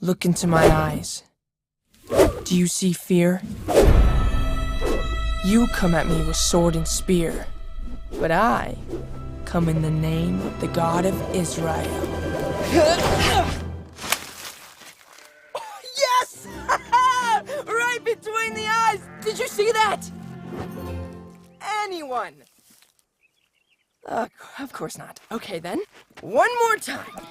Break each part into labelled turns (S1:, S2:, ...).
S1: Look into my eyes. Do you see fear? You come at me with sword and spear, but I come in the name of the God of Israel. Yes! Right between the eyes! Did you see that? Anyone? Of course not. Okay then, one more time.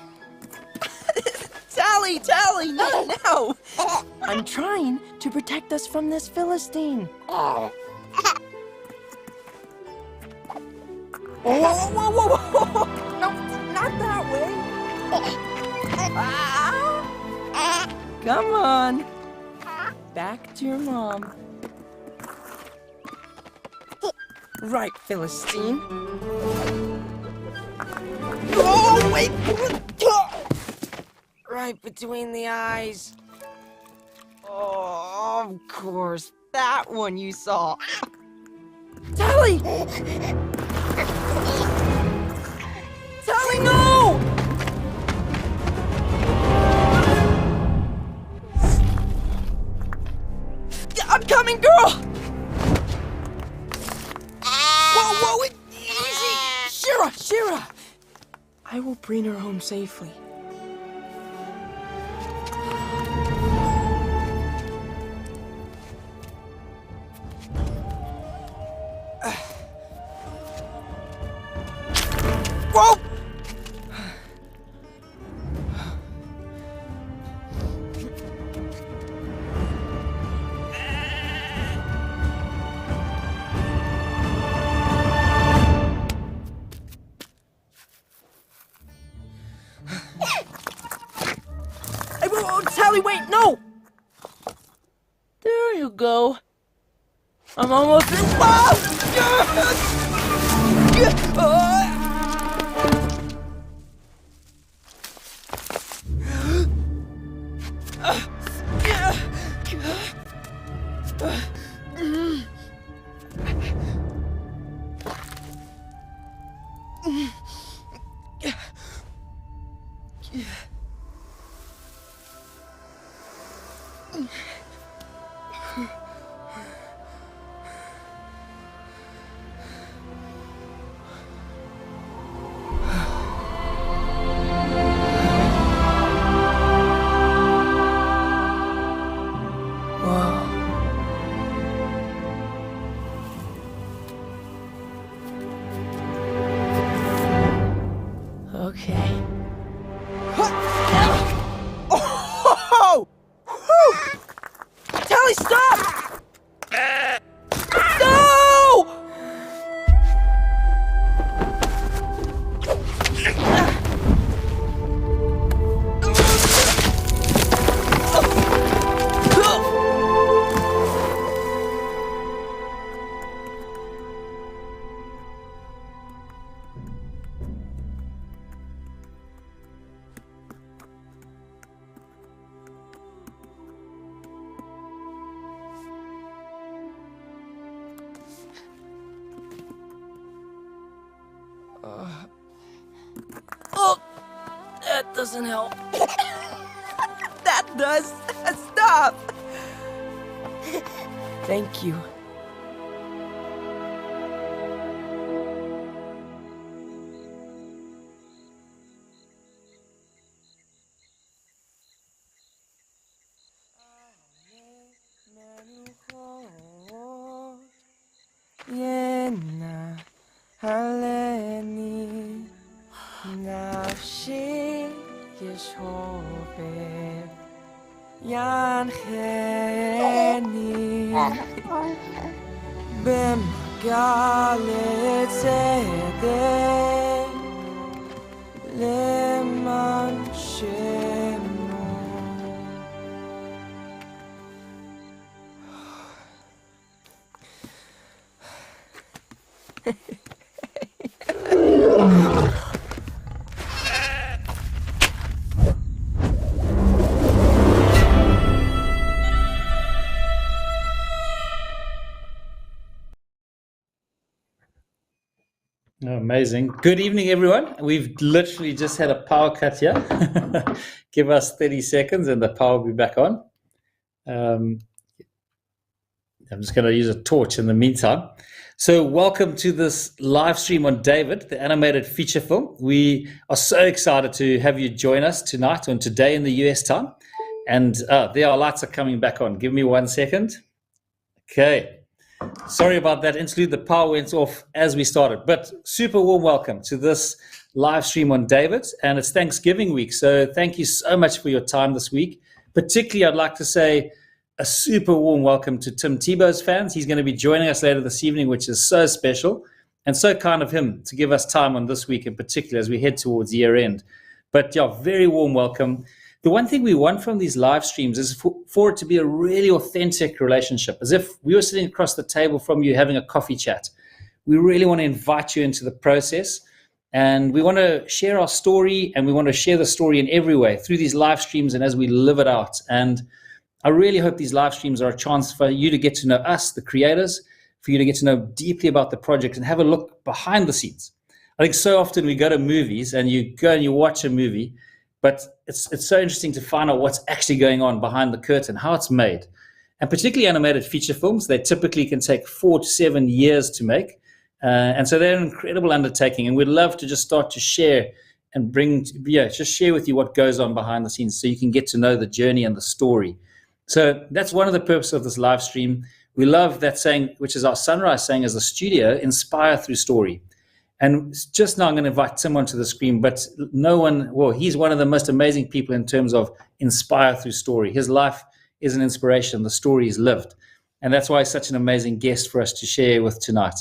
S1: Tally, not now! I'm trying to protect us from this Philistine. Whoa! No, not that way! Come on! Back to your mom. Right, Philistine. Oh, wait! Right between the eyes. Oh, of course. That one you saw. Tally! Tally, no! I'm coming, girl! Whoa, easy! Shira! I will bring her home safely. Whoa! Tally, wait, no! There you go. I'm almost there. Okay. Oh! Tally, stop! No! Oh, that doesn't help. That does. Stop. Thank you. Yena haleni nafshi yeshobeh yancheni b'magalet tzedek leman shemo.
S2: Amazing. Good evening, everyone. We've literally just had a power cut here. Give us 30 seconds and the power will be back on. Um, I'm just going to use a torch in the meantime. So, welcome to this live stream on David, the animated feature film. We are so excited to have you join us tonight on today in the US time. And there, our lights are coming back on. Give me 1 second. Okay. Sorry about that interlude. The power went off as we started, but super warm welcome to this live stream on David. And it's Thanksgiving week. So thank you so much for your time this week. Particularly, I'd like to say a super warm welcome to Tim Tebow's fans. He's going to be joining us later this evening, which is so special and so kind of him to give us time on this week in particular as we head towards year end. But yeah, very warm welcome. The one thing we want from these live streams is for it to be a really authentic relationship, as if we were sitting across the table from you having a coffee chat. We really want to invite you into the process, and we want to share our story, and we want to share the story in every way through these live streams and as we live it out. And I really hope these live streams are a chance for you to get to know us, the creators, for you to get to know deeply about the project and have a look behind the scenes. I think so often we go to movies and you go and you watch a movie, but it's so interesting to find out what's actually going on behind the curtain, how it's made. And particularly animated feature films, they typically can take 4 to 7 years to make. And so they're an incredible undertaking. And we'd love to just start to share and just share with you what goes on behind the scenes so you can get to know the journey and the story. So that's one of the purposes of this live stream. We love that saying, which is our sunrise saying as a studio, inspire through story. And just now I'm going to invite Tim onto the screen, but he's one of the most amazing people in terms of inspire through story. His life is an inspiration. The story is lived. And that's why he's such an amazing guest for us to share with tonight.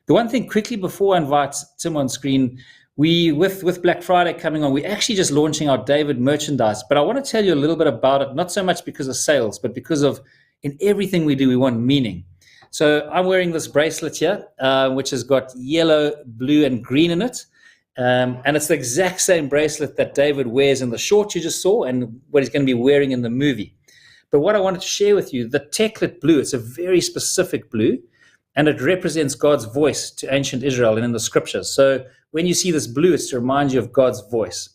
S2: The one thing quickly before I invite Tim on screen, with Black Friday coming on, we're actually just launching our David merchandise. But I want to tell you a little bit about it, not so much because of sales, but because of in everything we do, we want meaning. So I'm wearing this bracelet here, which has got yellow, blue, and green in it. And it's the exact same bracelet that David wears in the short you just saw and what he's going to be wearing in the movie. But what I wanted to share with you, the techlit blue, it's a very specific blue, and it represents God's voice to ancient Israel and in the scriptures. So when you see this blue, it's to remind you of God's voice.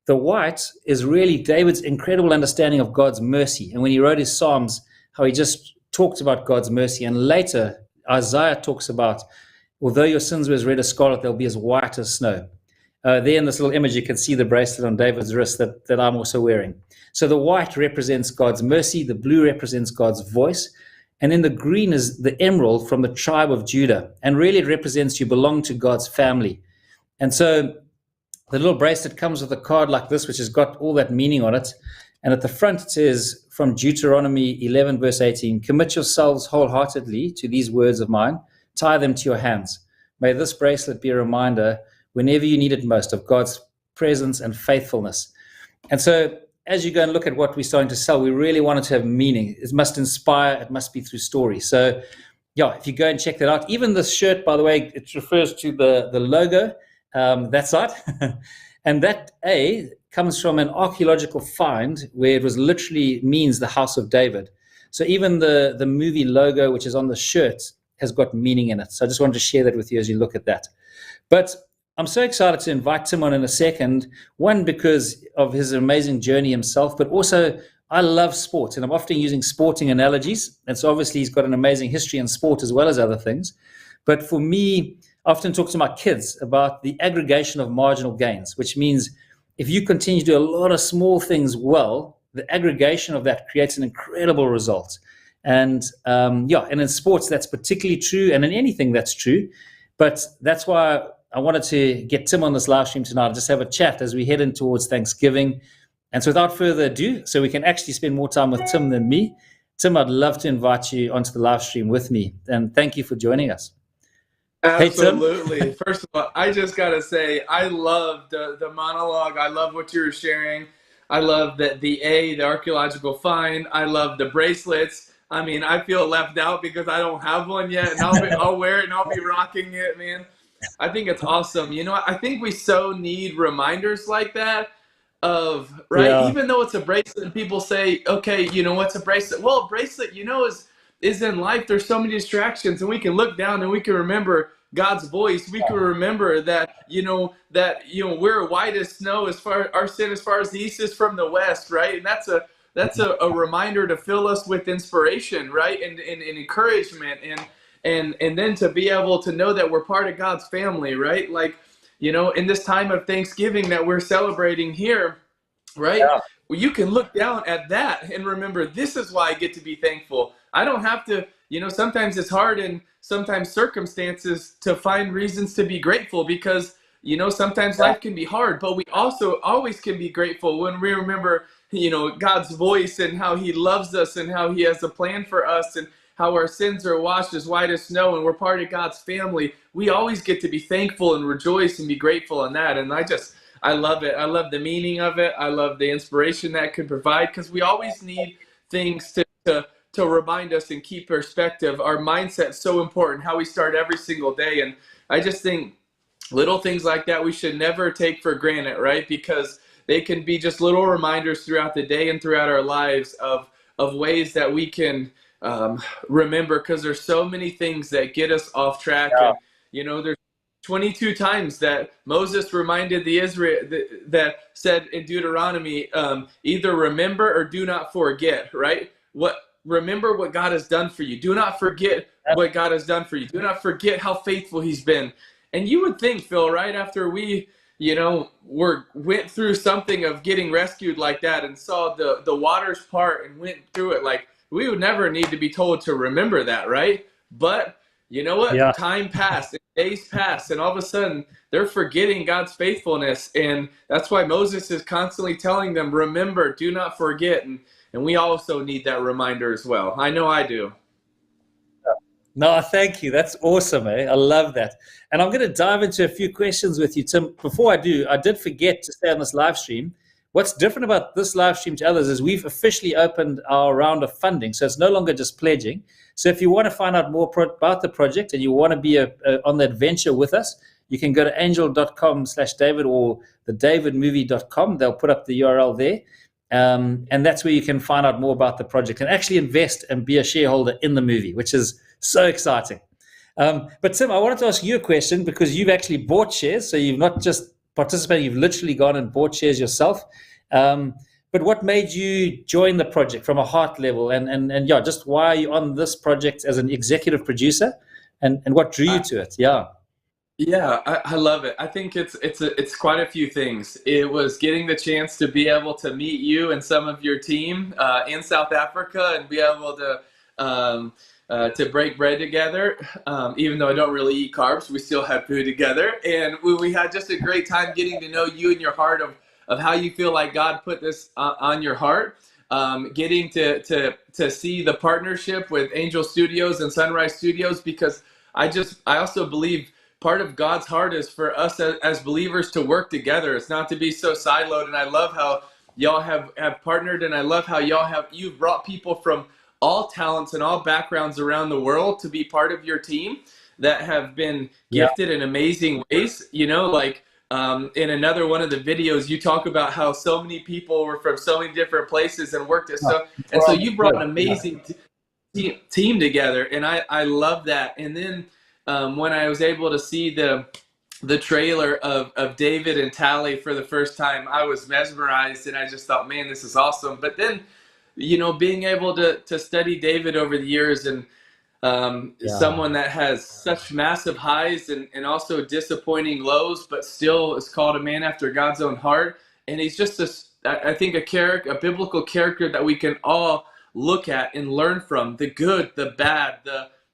S2: The white is really David's incredible understanding of God's mercy. And when he wrote his Psalms, how he just talked about God's mercy. And later, Isaiah talks about, although your sins were as red as scarlet, they'll be as white as snow. There in this little image, you can see the bracelet on David's wrist that I'm also wearing. So the white represents God's mercy, the blue represents God's voice, and then the green is the emerald from the tribe of Judah. And really it represents you belong to God's family. And so the little bracelet comes with a card like this, which has got all that meaning on it. And at the front it says from Deuteronomy 11, verse 18, commit yourselves wholeheartedly to these words of mine, tie them to your hands. May this bracelet be a reminder whenever you need it most of God's presence and faithfulness. And so as you go and look at what we're starting to sell, we really want it to have meaning. It must inspire, it must be through story. So yeah, if you go and check that out, even this shirt, by the way, it refers to the logo, that side. And that A comes from an archaeological find where it was literally means the house of David. So even the movie logo, which is on the shirt, has got meaning in it. So I just wanted to share that with you as you look at that. But I'm so excited to invite Tim on in a second, one, because of his amazing journey himself, but also I love sports, and I'm often using sporting analogies. And so obviously he's got an amazing history in sport as well as other things. But for me, I often talk to my kids about the aggregation of marginal gains, which means if you continue to do a lot of small things well, the aggregation of that creates an incredible result. And and in sports, that's particularly true, and in anything that's true. But that's why I wanted to get Tim on this live stream tonight and just have a chat as we head in towards Thanksgiving. And so without further ado, so we can actually spend more time with Tim than me, Tim, I'd love to invite you onto the live stream with me. And thank you for joining us.
S3: Absolutely. Hey, first of all, I just got to say, I love the monologue. I love what you were sharing. I love the archaeological find. I love the bracelets. I mean, I feel left out because I don't have one yet, and I'll wear it and I'll be rocking it, man. I think it's awesome. You know, I think we so need reminders like that of, right? Yeah. Even though it's a bracelet and people say, okay, you know, what's a bracelet? Well, a bracelet, you know, is in life, there's so many distractions, and we can look down and we can remember God's voice, we can remember that, we're white as snow as far our sin as far as the east is from the west, right? And that's a reminder to fill us with inspiration, right? And encouragement, and then to be able to know that we're part of God's family, right? Like, in this time of Thanksgiving that we're celebrating here, right?
S2: Yeah.
S3: Well, you can look down at that and remember, this is why I get to be thankful. I don't have to, sometimes it's hard and sometimes circumstances to find reasons to be grateful, because, sometimes life can be hard, but we also always can be grateful when we remember, God's voice and how he loves us and how he has a plan for us and how our sins are washed as white as snow and we're part of God's family. We always get to be thankful and rejoice and be grateful in that. And I love it. I love the meaning of it. I love the inspiration that could provide, because we always need things to remind us and keep perspective. Our mindset's so important, how we start every single day. And I just think little things like that we should never take for granted, right? Because they can be just little reminders throughout the day and throughout our lives of ways that we can remember, because there's so many things that get us off track.
S2: Yeah.
S3: And, there's 22 times that Moses reminded the Israel that said in Deuteronomy, either remember or do not forget, right? Remember what God has done for you. Do not forget what God has done for you. Do not forget how faithful he's been. And you would think, Phil, right after we, went through something of getting rescued like that and saw the waters part and went through it, like, we would never need to be told to remember that, right? But you know what?
S2: Yeah.
S3: Time passed, and days passed, and all of a sudden they're forgetting God's faithfulness. And that's why Moses is constantly telling them, remember, do not forget. And we also need that reminder as well. I know I do.
S2: No, thank you. That's awesome, eh? I love that. And I'm going to dive into a few questions with you, Tim. Before I do, I did forget to say on this live stream, what's different about this live stream to others is we've officially opened our round of funding. So it's no longer just pledging. So if you want to find out more about the project and you want to be on the adventure with us, you can go to angel.com/David or thedavidmovie.com. They'll put up the URL there. And that's where you can find out more about the project and actually invest and be a shareholder in the movie, which is so exciting. But Tim, I wanted to ask you a question, because you've actually bought shares. So you've not just participated, you've literally gone and bought shares yourself. But what made you join the project from a heart level? And yeah, just why are you on this project as an executive producer? And what drew you to it? Yeah.
S3: Yeah, I love it. I think it's quite a few things. It was getting the chance to be able to meet you and some of your team in South Africa and be able to break bread together. Even though I don't really eat carbs, we still have food together. And we had just a great time getting to know you and your heart of how you feel like God put this on your heart. Getting to see the partnership with Angel Studios and Sunrise Studios, because I also believe part of God's heart is for us as believers to work together. It's not to be so siloed. And I love how y'all have partnered, and I love how you've brought people from all talents and all backgrounds around the world to be part of your team that have been gifted in amazing ways. Like in another one of the videos, you talk about how so many people were from so many different places and worked at so you brought an amazing team together, and I love that. And then when I was able to see the trailer of David and Tally for the first time, I was mesmerized, and I just thought, man, this is awesome. But then, being able to study David over the years, and someone that has such massive highs and also disappointing lows, but still is called a man after God's own heart. And he's just I think a biblical character that we can all look at and learn from: the good, the bad,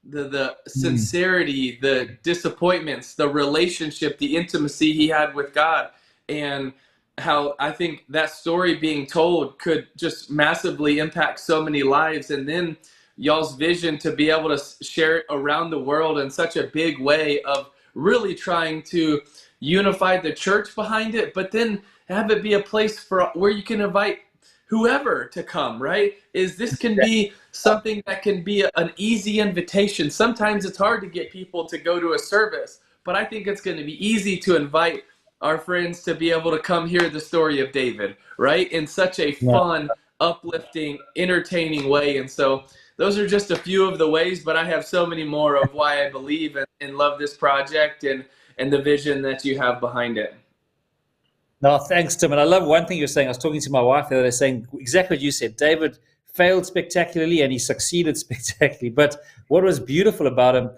S3: the sincerity, the disappointments, the relationship, the intimacy he had with God, and how I think that story being told could just massively impact so many lives. And then y'all's vision to be able to share it around the world in such a big way of really trying to unify the church behind it, but then have it be a place where you can invite whoever to come, right? This can be something that can be an easy invitation. Sometimes it's hard to get people to go to a service, but I think it's going to be easy to invite our friends to be able to come hear the story of David, right? In such a fun, uplifting, entertaining way. And so those are just a few of the ways, but I have so many more of why I believe and love this project and the vision that you have behind it.
S2: No, thanks, Tim. And I love one thing you're saying. I was talking to my wife the other day saying exactly what you said. David failed spectacularly and he succeeded spectacularly. But what was beautiful about him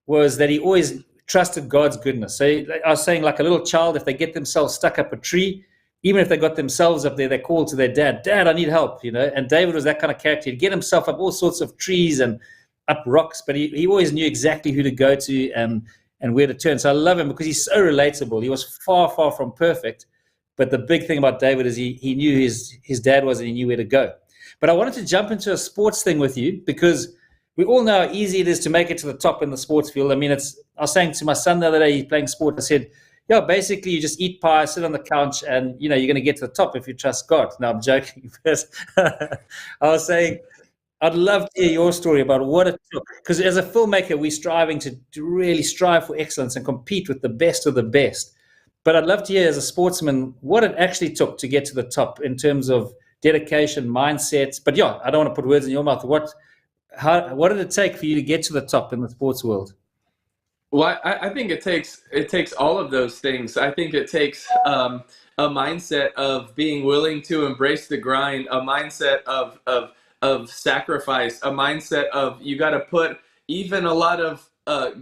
S2: was that he always trusted God's goodness. So I was saying, like a little child, if they get themselves stuck up a tree, even if they got themselves up there, they call to their dad, "Dad, I need help," you know. And David was that kind of character. He'd get himself up all sorts of trees and up rocks, but he always knew exactly who to go to and where to turn. So I love him because he's so relatable. He was far, far from perfect. But the big thing about David is he knew his dad was and he knew where to go. But I wanted to jump into a sports thing with you because we all know how easy it is to make it to the top in the sports field. I mean, I was saying to my son the other day, he's playing sport, I said, yeah, basically you just eat pie, sit on the couch, and, you know, you're going to get to the top if you trust God. No, I'm joking. I was saying, I'd love to hear your story about what it took. Because as a filmmaker, we're striving to really strive for excellence and compete with the best of the best. But I'd love to hear as a sportsman what it actually took to get to the top in terms of dedication, mindset. But yeah, I don't want to put words in your mouth. What did it take for you to get to the top in the sports world?
S3: Well, I think it takes all of those things. I think it takes a mindset of being willing to embrace the grind, a mindset of sacrifice, a mindset of you got to put even a lot of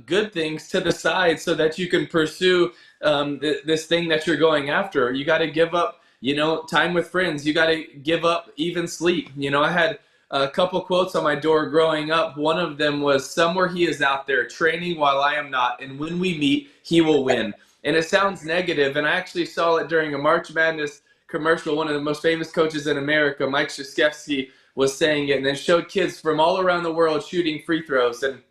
S3: good things to the side so that you can pursue this thing that you're going after. You got to give up, you know, time with friends. You got to give up even sleep. You know, I had a couple quotes on my door growing up. One of them was, "Somewhere he is out there training while I am not, and when we meet, he will win." And it sounds negative, and I actually saw it during a March Madness commercial. One of the most famous coaches in America, Mike Krzyzewski, was saying it, and then showed kids from all around the world shooting free throws. And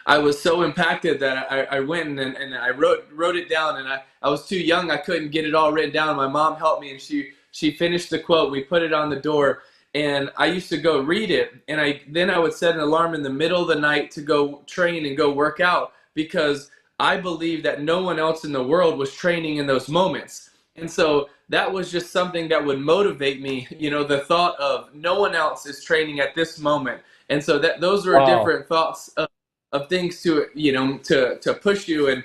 S3: I was so impacted that I went and I wrote it down, and I was too young. I couldn't get it all written down. My mom helped me, and she finished the quote. We put it on the door, and I used to go read it, and then I would set an alarm in the middle of the night to go train and go work out because I believed that no one else in the world was training in those moments. And so that was just something that would motivate me, you know, the thought of no one else is training at this moment. And so those are different thoughts of things to, you know, to push you. And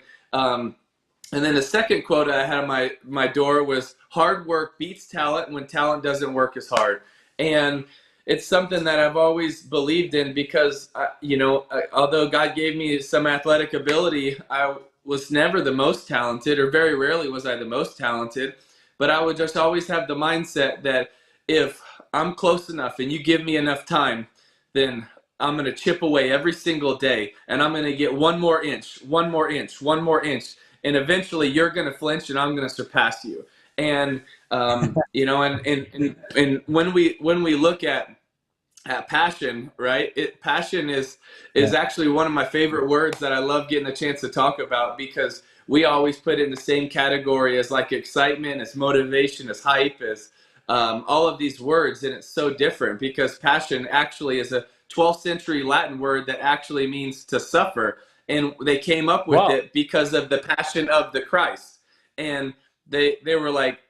S3: then the second quote I had on my door was, "Hard work beats talent when talent doesn't work as hard." And it's something that I've always believed in because, you know, although God gave me some athletic ability, I was never the most talented, or very rarely was I the most talented. But I would just always have the mindset that if I'm close enough and you give me enough time, then I'm going to chip away every single day, and I'm going to get one more inch, one more inch, one more inch. And eventually you're going to flinch and I'm going to surpass you. And, you know, and when we look at passion, right? Passion is actually one of my favorite words that I love getting a chance to talk about, because we always put it in the same category as like excitement, as motivation, as hype, as all of these words. And it's so different because passion actually is a 12th century Latin word that actually means to suffer. And they came up with it because of the passion of the Christ. And they were like,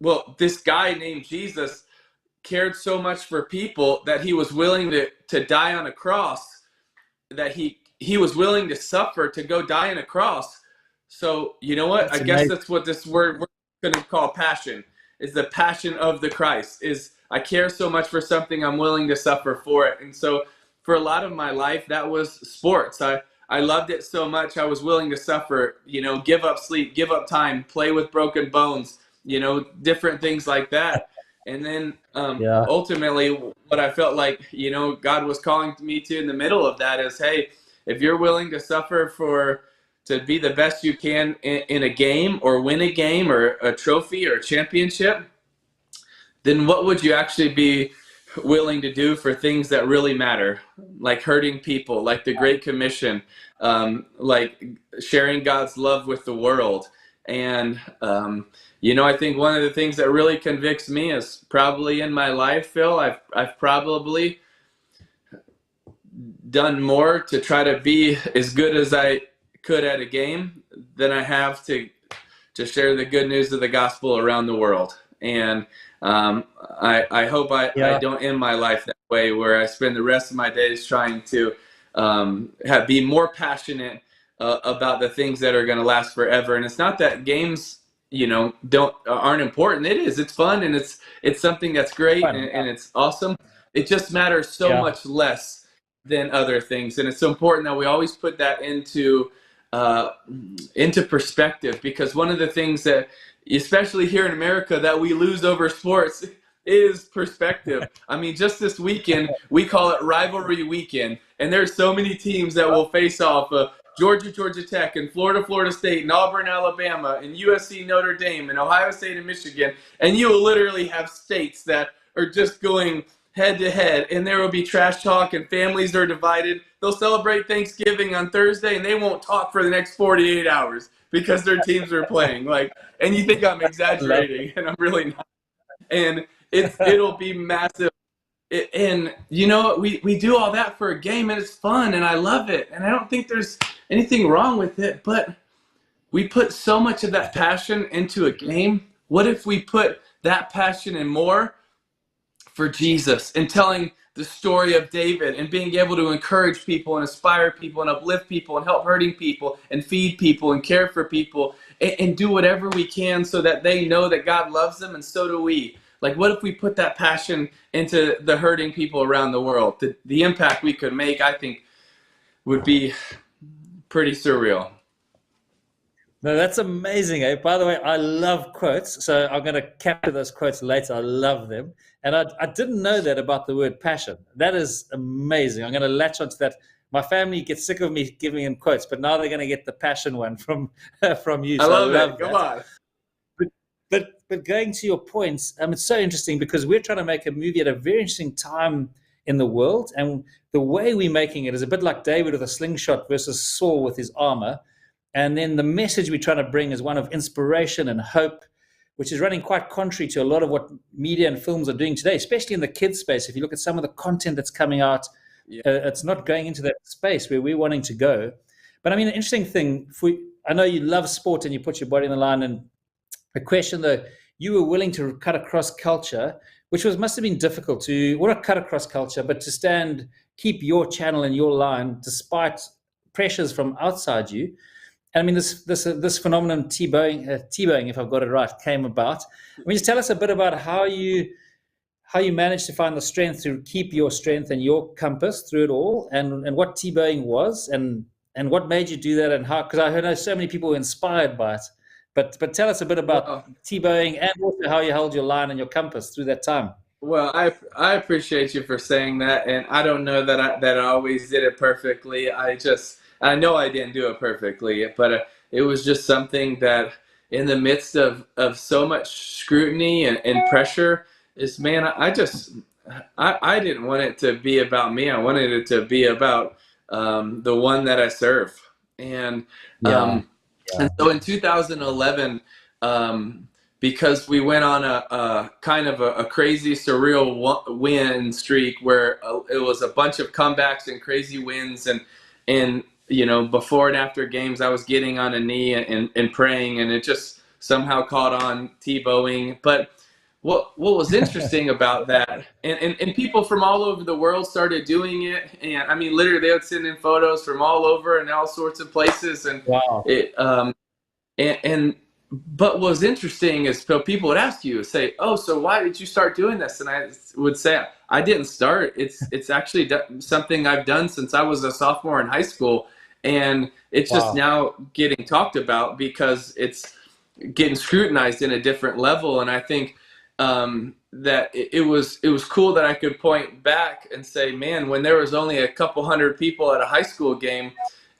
S3: well, this guy named Jesus cared so much for people that he was willing to die on a cross, that he was willing to suffer to go die on a cross. So you know what? I guess that's what this word we're going to call passion, is the passion of the Christ. Is I care so much for something, I'm willing to suffer for it. And so for a lot of my life, that was sports. I loved it so much, I was willing to suffer, you know, give up sleep, give up time, play with broken bones, you know, different things like that. And then ultimately what I felt like, you know, God was calling me to in the middle of that is, hey, if you're willing to suffer to be the best you can in a game, or win a game, or a trophy, or a championship, then what would you actually be willing to do for things that really matter, like hurting people, like the Great Commission, like sharing God's love with the world. And, you know, I think one of the things that really convicts me is probably in my life, Phil, I've probably done more to try to be as good as I could at a game than I have to share the good news of the gospel around the world. And I hope I don't end my life that way where I spend the rest of my days trying to be more passionate about the things that are going to last forever. And it's not that games, aren't important. It is. It's fun, and it's something that's great, and it's awesome. It just matters so much less than other things, and it's so important that we always put that into perspective, because one of the things that, especially here in America, that we lose over sports is perspective. I mean, just this weekend, we call it rivalry weekend, and there's so many teams that will face off. Georgia, Georgia Tech, and Florida, Florida State, and Auburn, Alabama, and USC, Notre Dame, and Ohio State and Michigan, and you will literally have states that are just going head to head, and there will be trash talk, and families are divided. They'll celebrate Thanksgiving on Thursday, and they won't talk for the next 48 hours because their teams are playing. And you think I'm exaggerating, and I'm really not. And it'll be massive. And we do all that for a game, and it's fun, and I love it, and I don't think there's anything wrong with it, but we put so much of that passion into a game. What if we put that passion and more for Jesus, and telling the story of David, and being able to encourage people and inspire people and uplift people and help hurting people and feed people and care for people, and do whatever we can so that they know that God loves them, and so do we. What if we put that passion into the hurting people around the world? The impact we could make, I think, would be pretty surreal.
S2: No, that's amazing. Eh? By the way, I love quotes, so I'm going to capture those quotes later. I love them. And I didn't know that about the word passion. That is amazing. I'm going to latch onto that. My family gets sick of me giving them quotes, but now they're going to get the passion one from you. So
S3: I love it. Come on.
S2: But going to your points, it's so interesting because we're trying to make a movie at a very interesting time in the world. And the way we're making it is a bit like David with a slingshot versus Saul with his armor. And then the message we're trying to bring is one of inspiration and hope, which is running quite contrary to a lot of what media and films are doing today, especially in the kids space. If you look at some of the content that's coming out, it's not going into that space where we're wanting to go. But an interesting thing, I know you love sport and you put your body on the line, and a question though, you were willing to cut across culture, which must have been difficult not cut across culture, but to keep your channel and your line despite pressures from outside you. And this phenomenon, Tebowing, if I've got it right, came about. Just tell us a bit about how you managed to find the strength to keep your strength and your compass through it all, and what Tebowing was, and what made you do that, and how, because I heard so many people were inspired by it. But tell us a bit about Tebowing, and also how you held your line and your compass through that time.
S3: Well, I appreciate you for saying that, and I don't know that I always did it perfectly. I know I didn't do it perfectly, but it was just something that, in the midst of so much scrutiny and pressure, I didn't want it to be about me. I wanted it to be about the one that I serve. And and so in 2011, because we went on a kind of a crazy, surreal win streak where it was a bunch of comebacks and crazy wins, and before and after games, I was getting on a knee and praying, and it just somehow caught on, Tebowing. But what was interesting about that, and people from all over the world started doing it, and literally they would send in photos from all over and all sorts of places, and
S2: wow.
S3: But what's interesting is people would ask you, say, "Oh, so why did you start doing this?" And I would say, "I didn't start. It's actually something I've done since I was a sophomore in high school, and it's just now getting talked about because it's getting scrutinized in a different level." And I think that it was cool that I could point back and say, "Man, when there was only a couple hundred people at a high school game,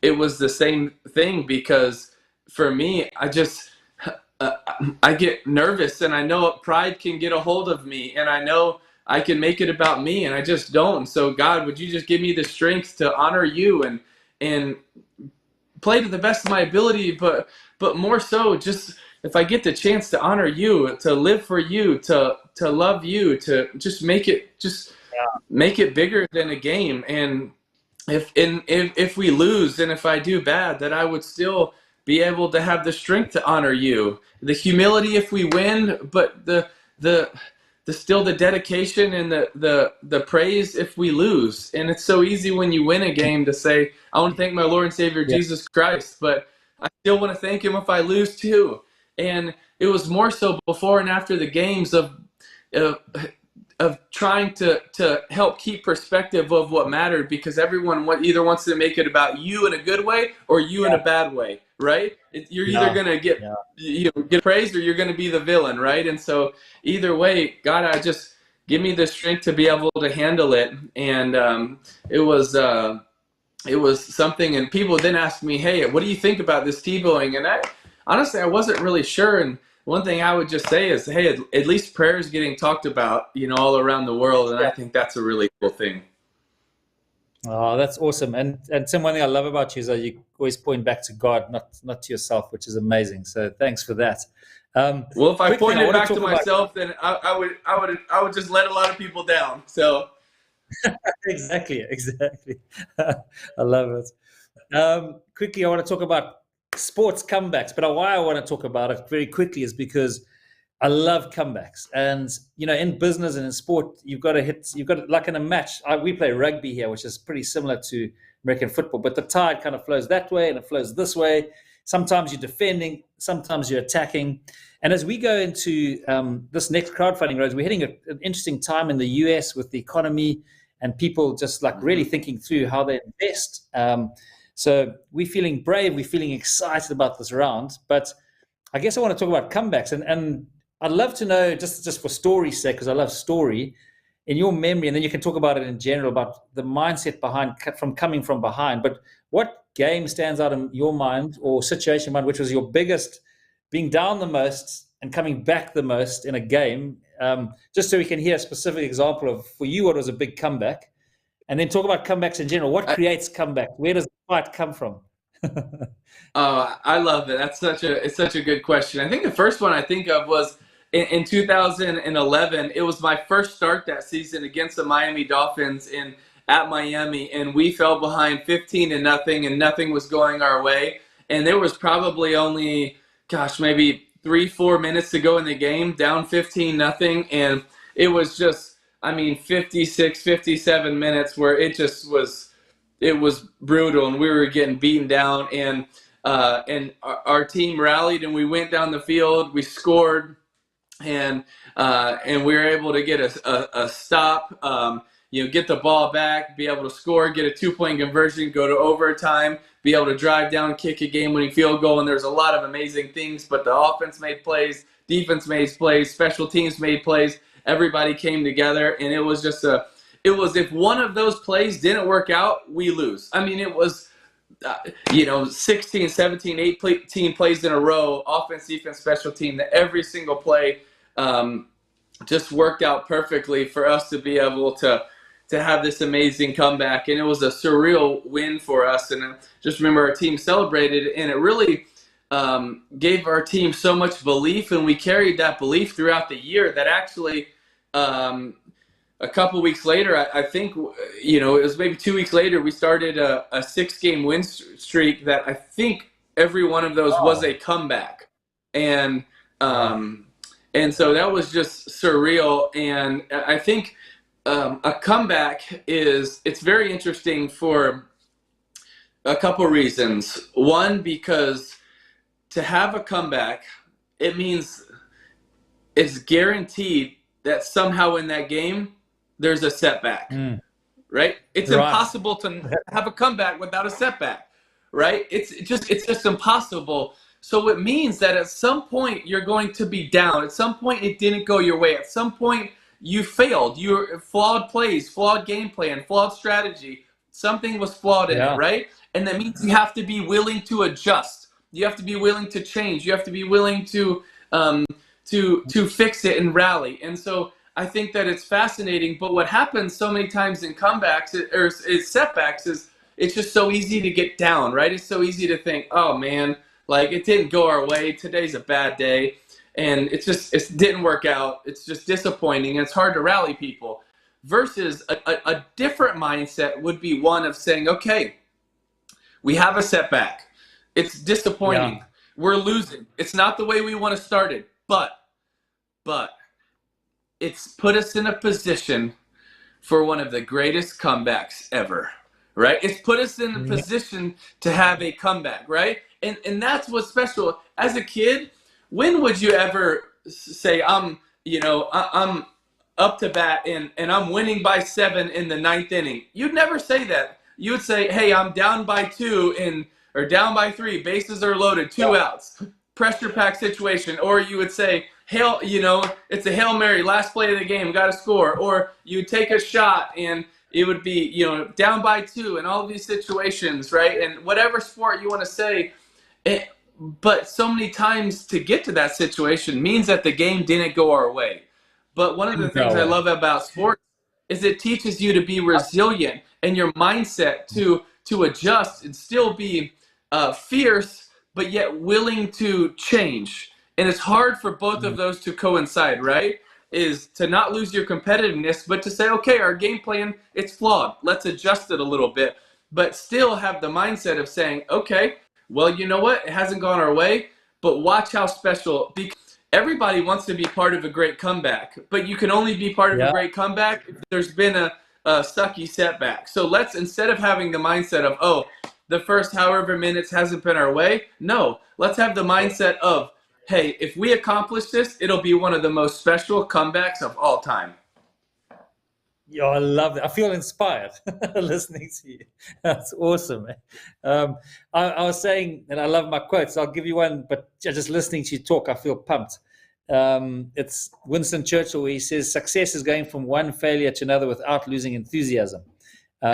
S3: it was the same thing." Because for me, I get nervous, and I know pride can get a hold of me, and I know I can make it about me, and I just don't. So God, would you just give me the strength to honor you and play to the best of my ability, but more so, just if I get the chance to honor you, to live for you, to love you, to just make it bigger than a game. And if we lose, and if I do bad, that I would still be able to have the strength to honor you, the humility if we win, but the still the dedication and the praise if we lose. And it's so easy when you win a game to say, I want to thank my Lord and Savior Jesus Christ, but I still want to thank him if I lose too. And it was more so before and after the games of trying to help keep perspective of what mattered, because everyone either wants to make it about you in a good way or you in a bad way, right? You're either going to get get praised or you're going to be the villain, right? And so either way, God, I just give me the strength to be able to handle it. And it was something, and people then asked me, hey, what do you think about this Tebowing? And honestly, I wasn't really sure. And one thing I would just say is, hey, at least prayer is getting talked about, all around the world. And I think that's a really cool thing.
S2: Oh, that's awesome. And Tim, one thing I love about you is that you always point back to God, not to yourself, which is amazing. So thanks for that.
S3: Well, if I pointed back to myself, then I would just let a lot of people down. So
S2: exactly. I love it. Quickly, I want to talk about sports comebacks, but why I want to talk about it very quickly is because I love comebacks. And in business and in sport, you've got like in a match. We play rugby here, which is pretty similar to American football, but the tide kind of flows that way and it flows this way. Sometimes you're defending, sometimes you're attacking. And as we go into this next crowdfunding road, we're hitting an interesting time in the US with the economy and people just like really thinking through how they invest. So we're feeling brave, we're feeling excited about this round. But I guess I want to talk about comebacks. And I'd love to know, just for story's sake, because I love story, in your memory, and then you can talk about it in general, about the mindset behind from coming from behind. But what game stands out in your mind or situation mind, which was your biggest, being down the most and coming back the most in a game, just so we can hear a specific example of, for you, what was a big comeback. And then talk about comebacks in general. What creates comeback? Where does the fight come from?
S3: I love it. It's such a good question. I think the first one I think of was in 2011. It was my first start that season against the Miami Dolphins at Miami, and we fell behind 15-0, and nothing was going our way. And there was probably only, maybe 3-4 minutes to go in the game, down 15-0, and it was just, 56, 57 minutes where it was brutal, and we were getting beaten down, and our team rallied, and we went down the field, we scored, and we were able to get a stop, get the ball back, be able to score, get a 2-point conversion, go to overtime, be able to drive down, kick a game-winning field goal, and there's a lot of amazing things, but the offense made plays, defense made plays, special teams made plays, everybody came together, and it was just if one of those plays didn't work out, we lose. It was, 16, 17, 18 plays in a row, offense, defense, special team, that every single play just worked out perfectly for us to be able to have this amazing comeback. And it was a surreal win for us. And I just remember our team celebrated, and it really gave our team so much belief, and we carried that belief throughout the year that actually a couple weeks later, I think, it was maybe 2 weeks later, we started a 6-game win streak that I think every one of those was a comeback. And so that was just surreal. And I think a comeback it's very interesting for a couple reasons. One, because to have a comeback, it means it's guaranteed that somehow in that game there's a setback, right? It's impossible to have a comeback without a setback, right? It's just impossible. So it means that at some point you're going to be down. At some point it didn't go your way. At some point you failed. Your flawed plays, flawed game plan, flawed strategy. Something was flawed in it, right? And that means you have to be willing to adjust. You have to be willing to change. You have to be willing to fix it and rally. And so I think that it's fascinating. But what happens so many times in comebacks or setbacks is it's just so easy to get down, right? It's so easy to think, oh man, like it didn't go our way. Today's a bad day. And it didn't work out. It's just disappointing. And it's hard to rally people. Versus a different mindset would be one of saying, okay, we have a setback. It's disappointing. Yeah. We're losing. It's not the way we want to start it. But it's put us in a position for one of the greatest comebacks ever, right? It's put us in a position to have a comeback, right? And that's what's special. As a kid, when would you ever say, I'm up to bat and I'm winning by 7 in the 9th inning? You'd never say that. You would say, hey, I'm down by 2 or down by 3, bases are loaded, 2 outs, pressure pack situation. Or you would say, it's a Hail Mary, last play of the game, got to score. Or you take a shot and it would be, down by 2 in all of these situations, right? And whatever sport you want to say, but so many times to get to that situation means that the game didn't go our way. But one of the things I love about sports is it teaches you to be resilient and your mindset to adjust and still be fierce, but yet willing to change. And it's hard for both of those to coincide, right? Is to not lose your competitiveness, but to say, okay, our game plan, it's flawed. Let's adjust it a little bit, but still have the mindset of saying, okay, well, you know what? It hasn't gone our way, but watch how special. Because everybody wants to be part of a great comeback, but you can only be part of a great comeback if there's been a sucky setback. So let's, instead of having the mindset of, oh, the first however minutes hasn't been our way, no, let's have the mindset of, hey, if we accomplish this, it'll be one of the most special comebacks of all time.
S2: Yeah, I love it. I feel inspired listening to you. That's awesome. I was saying, and I love my quotes. I'll give you one, but just listening to you talk, I feel pumped. It's Winston Churchill where he says, success is going from one failure to another without losing enthusiasm,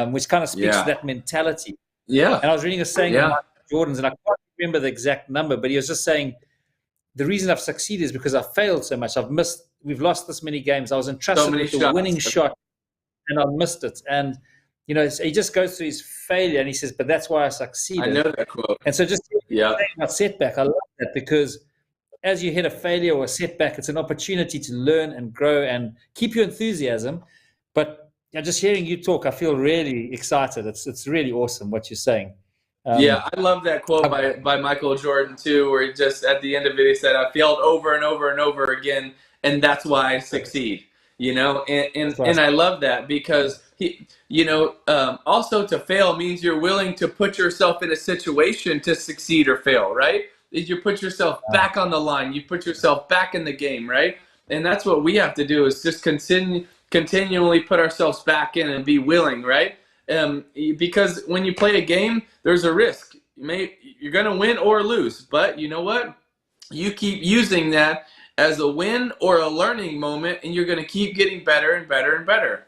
S2: which kind of speaks to that mentality.
S3: Yeah.
S2: And I was reading a saying of Michael Jordan's, and I can't remember the exact number, but he was just saying, the reason I've succeeded is because I've failed so much. We've lost this many games. I was entrusted with the winning shot, and I missed it. And, so he just goes through his failure and he says, but that's why I succeeded.
S3: I know that quote.
S2: And so just saying about setback, I love that, because as you hit a failure or a setback, it's an opportunity to learn and grow and keep your enthusiasm. But just hearing you talk, I feel really excited. It's really awesome what you're saying.
S3: I love that quote by Michael Jordan too, where he just at the end of it, he said, I failed over and over and over again, and that's why I succeed. And I love that, because also to fail means you're willing to put yourself in a situation to succeed or fail, right? You put yourself back on the line, you put yourself back in the game, right? And that's what we have to do, is just continually put ourselves back in and be willing, right? Because when you play a game, there's a risk. You're going to win or lose, but you know what? You keep using that as a win or a learning moment, and you're going to keep getting better and better and better.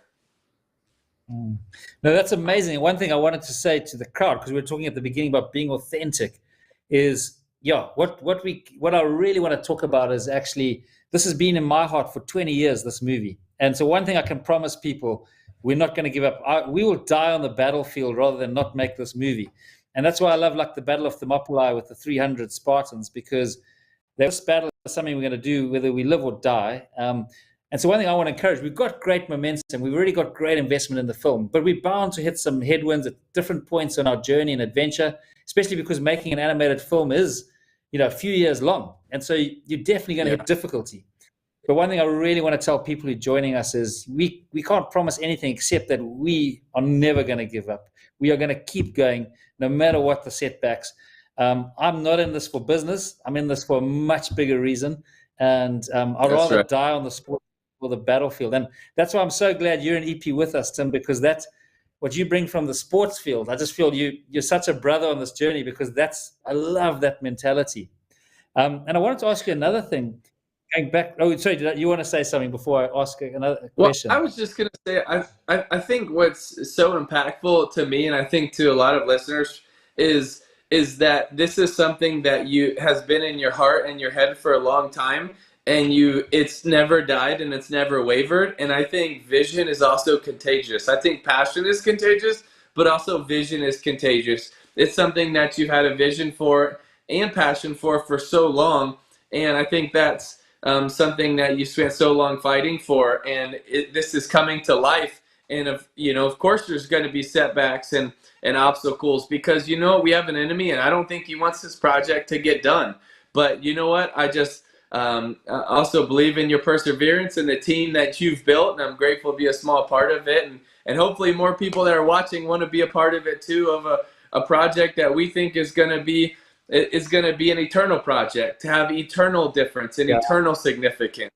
S2: No, that's amazing. One thing I wanted to say to the crowd, because we were talking at the beginning about being authentic, is what I really want to talk about is actually, this has been in my heart for 20 years, this movie. And so one thing I can promise people, we're not going to give up. We will die on the battlefield rather than not make this movie. And that's why I love the Battle of Thermopylae with the 300 Spartans, because this battle is something we're going to do whether we live or die. And so one thing I want to encourage, we've got great momentum. We've already got great investment in the film, but we're bound to hit some headwinds at different points on our journey and adventure, especially because making an animated film is, a few years long. And so you're definitely going to hit difficulty. But one thing I really want to tell people who are joining us is we can't promise anything except that we are never going to give up. We are going to keep going no matter what the setbacks. I'm not in this for business. I'm in this for a much bigger reason. And I'd rather die on the sport or the battlefield. And that's why I'm so glad you're in EP with us, Tim, because that's what you bring from the sports field. I just feel you're such a brother on this journey, because I love that mentality. And I wanted to ask you another thing. Going back, sorry, you want to say something before I ask another question?
S3: Well, I was just going to say, I think what's so impactful to me, and I think to a lot of listeners, is that this is something that has been in your heart and your head for a long time, and it's never died and it's never wavered. And I think vision is also contagious. I think passion is contagious, but also vision is contagious. It's something that you've had a vision for and passion for so long, and I think that's something that you spent so long fighting for, and this is coming to life. And of course there's going to be setbacks and obstacles, because we have an enemy, and I don't think he wants this project to get done. But you know what? I also believe in your perseverance and the team that you've built, and I'm grateful to be a small part of it. And hopefully more people that are watching want to be a part of it too, of a project that we think is going to be an eternal project, to have eternal difference and eternal significance.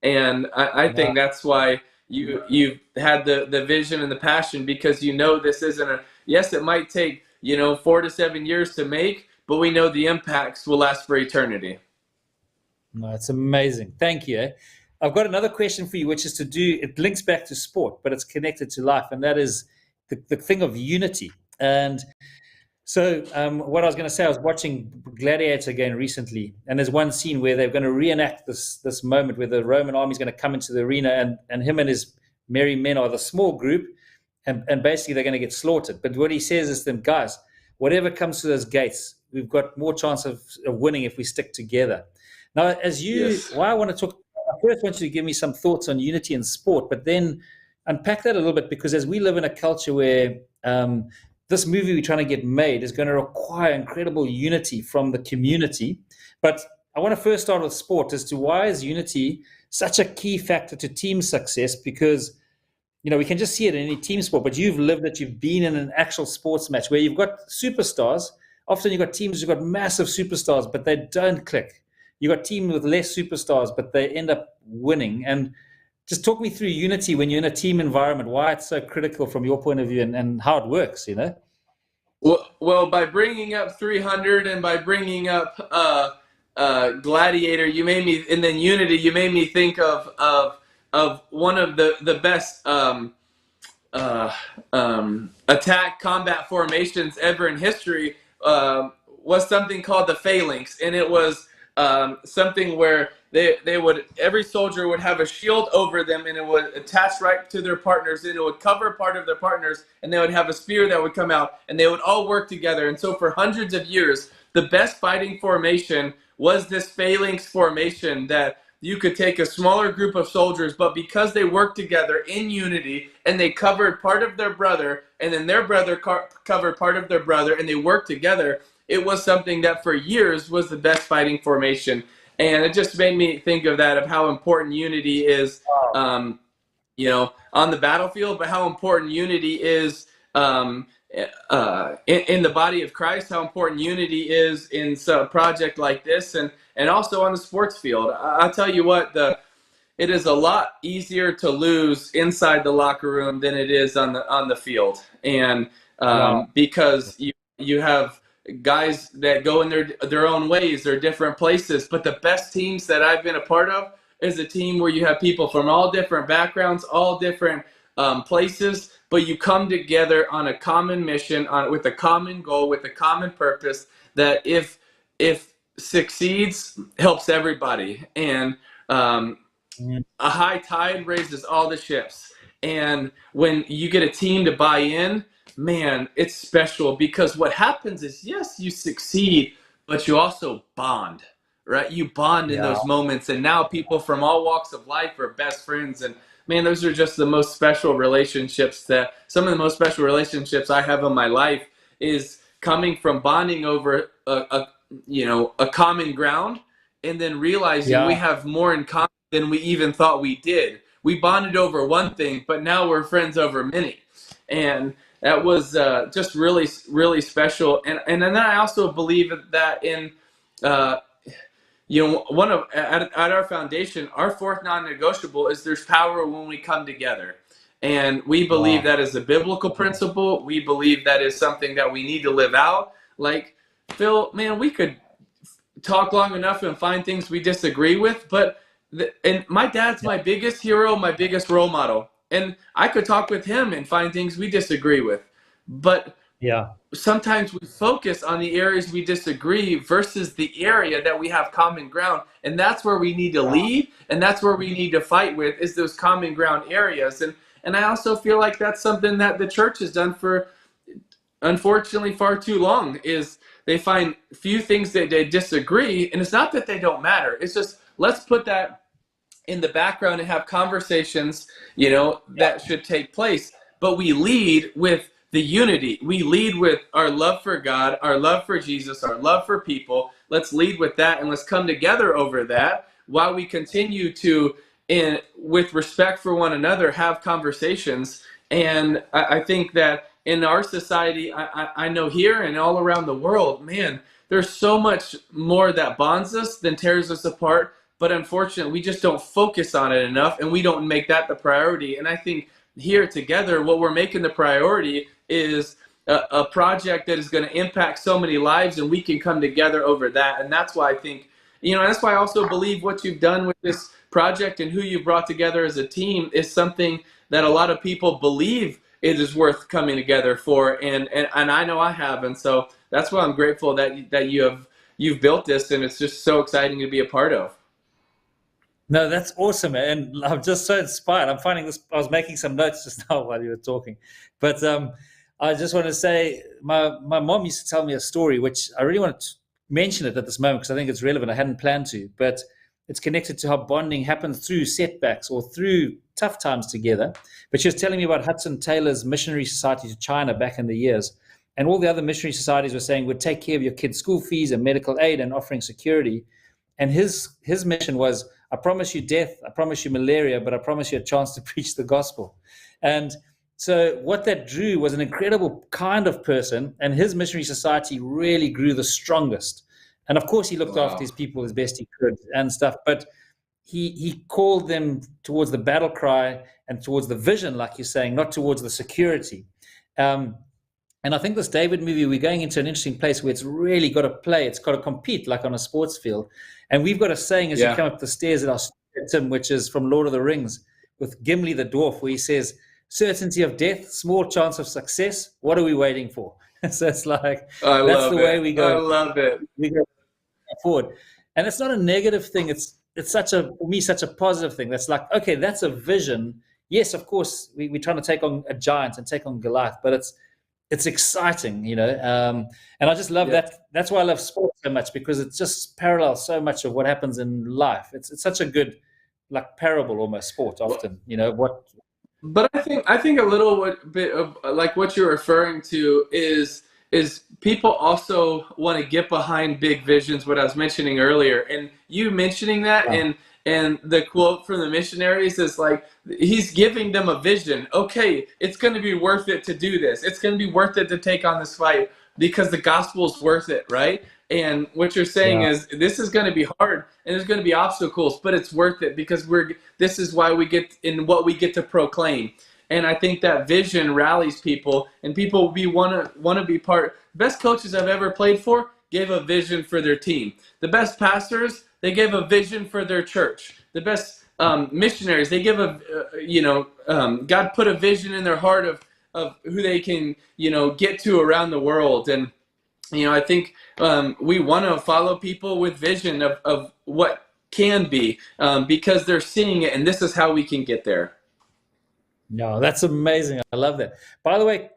S3: And I think that's why you had the vision and the passion, because this isn't yes, it might take 4 to 7 years to make, but we know the impacts will last for eternity.
S2: No, it's amazing. Thank you. I've got another question for you, which is it links back to sport, but it's connected to life, and that is the thing of unity. And so what I was going to say, I was watching Gladiator again recently, and there's one scene where they're going to reenact this moment where the Roman army is going to come into the arena, and him and his merry men are the small group, and basically they're going to get slaughtered. But what he says is to them, guys, whatever comes to those gates, we've got more chance of winning if we stick together. Now, why I want to talk, I first want you to give me some thoughts on unity in sport, but then unpack that a little bit, because as we live in a culture where this movie we're trying to get made is going to require incredible unity from the community. But I want to first start with sport as to why is unity such a key factor to team success, because we can just see it in any team sport, but you've lived it, you've been in an actual sports match where you've got superstars. Often you've got teams who've got massive superstars, but they don't click. You've got teams with less superstars, but they end up winning. And just talk me through unity when you're in a team environment, why it's so critical from your point of view, and how it works,
S3: Well, by bringing up 300 and by bringing up Gladiator, you made me, and then Unity, you made me think of one of the best attack combat formations ever in history, was something called the phalanx, and it was something where every soldier would have a shield over them, and it would attach right to their partners, and it would cover part of their partners, and they would have a spear that would come out, and they would all work together. And so for hundreds of years, the best fighting formation was this phalanx formation, that you could take a smaller group of soldiers, but because they worked together in unity, and they covered part of their brother, and then their brother covered part of their brother, and they worked together, it was something that for years was the best fighting formation. And it just made me think of that, of how important unity is, on the battlefield, but how important unity is in the body of Christ, how important unity is in a project like this, and also on the sports field. I'll tell you what, it is a lot easier to lose inside the locker room than it is on the field, and because you have guys that go in their own ways, they're different places. But the best teams that I've been a part of is a team where you have people from all different backgrounds, all different places, but you come together on a common mission, with a common goal, with a common purpose, that if succeeds, helps everybody. And a high tide raises all the ships. And when you get a team to buy in, man, it's special, because what happens is, yes, you succeed, but you also bond, right? You bond in those moments, and now people from all walks of life are best friends. And man, those are just the most special relationships, some of the most special relationships I have in my life is coming from bonding over a common ground, and then realizing we have more in common than we even thought we did. We bonded over one thing, but now we're friends over many. And that was just really, really special. And then I also believe that in, at our foundation, our fourth non-negotiable is there's power when we come together. And we believe that is a biblical principle. We believe that is something that we need to live out. Like, Phil, man, we could talk long enough and find things we disagree with, and my dad's my biggest hero, my biggest role model. And I could talk with him and find things we disagree with. But sometimes we focus on the areas we disagree versus the area that we have common ground. And that's where we need to lead. And that's where we need to fight with, is those common ground areas. And I also feel like that's something that the church has done for, unfortunately, far too long, is they find few things that they disagree. And it's not that they don't matter. It's just, let's put that in the background and have conversations, that should take place. But we lead with the unity. We lead with our love for God, our love for Jesus, our love for people. Let's lead with that, and let's come together over that. while we continue to, with respect for one another, have conversations. And I think that in our society, I know here and all around the world, man, there's so much more that bonds us than tears us apart. But unfortunately, we just don't focus on it enough, and we don't make that the priority. And I think here together, what we're making the priority is a project that is going to impact so many lives, and we can come together over that. And that's why I think, that's why I also believe what you've done with this project and who you've brought together as a team is something that a lot of people believe it is worth coming together for. And I know I have. And so that's why I'm grateful that you've built this, and it's just so exciting to be a part of.
S2: No, that's awesome, and I'm just so inspired. I'm finding this. I was making some notes just now while you were talking, but I just want to say my mom used to tell me a story, which I really want to mention it at this moment because I think it's relevant. I hadn't planned to, but it's connected to how bonding happens through setbacks or through tough times together. But she was telling me about Hudson Taylor's missionary society to China back in the years, and all the other missionary societies were saying we'd take care of your kids' school fees and medical aid and offering security. And his mission was, I promise you death, I promise you malaria, but I promise you a chance to preach the gospel. And so what that drew was an incredible kind of person, and his missionary society really grew the strongest. And of course, he looked after his people as best he could and stuff, but he called them towards the battle cry and towards the vision, like you're saying, not towards the security. And I think this David movie, we're going into an interesting place where it's really got to play. It's got to compete like on a sports field. And we've got a saying as you come up the stairs at our Tim, which is from Lord of the Rings with Gimli the dwarf, where he says, certainty of death, small chance of success. What are we waiting for? So it's like, that's the way we go.
S3: I love it.
S2: We go forward. And it's not a negative thing. It's for me, such a positive thing. That's like, okay, that's a vision. Yes, of course, we're trying to take on a giant and take on Goliath, but it's exciting, and I just love that. That's why I love sports so much, because it just parallels so much of what happens in life. It's such a good, like, parable almost, sport often, what.
S3: But I think a little bit of like what you're referring to is people also want to get behind big visions, what I was mentioning earlier, and you mentioning that, and the quote from the missionaries is like, he's giving them a vision. Okay, it's going to be worth it to do this. It's going to be worth it to take on this fight because the gospel is worth it, right? And what you're saying is this is going to be hard and there's going to be obstacles, but it's worth it because this is why we get in what we get to proclaim. And I think that vision rallies people, and people want to be part. Best coaches I've ever played for gave a vision for their team. The best pastors, they gave a vision for their church. The best missionaries, they give God put a vision in their heart of who they can, get to around the world. And, I think we want to follow people with vision of what can be because they're seeing it, and this is how we can get there.
S2: No, that's amazing. I love that. By the way,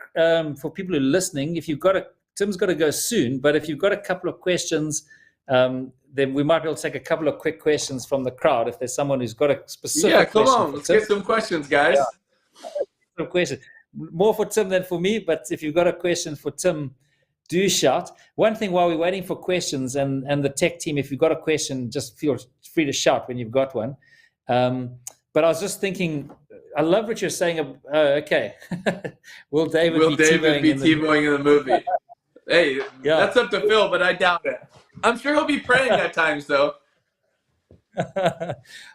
S2: for people who are listening, Tim's got to go soon, but if you've got a couple of questions, then we might be able to take a couple of quick questions from the crowd. If there's someone who's got a specific question.
S3: Yeah, come on. Let's get some questions, guys.
S2: Some questions. More for Tim than for me, but if you've got a question for Tim, do shout. One thing while we're waiting for questions, and the tech team, if you've got a question, just feel free to shout when you've got one. But I was just thinking, I love what you're saying. Okay. Will David be
S3: Tebowing in the movie? Hey, that's up to Phil, but I doubt it. I'm sure he'll be praying at times, though.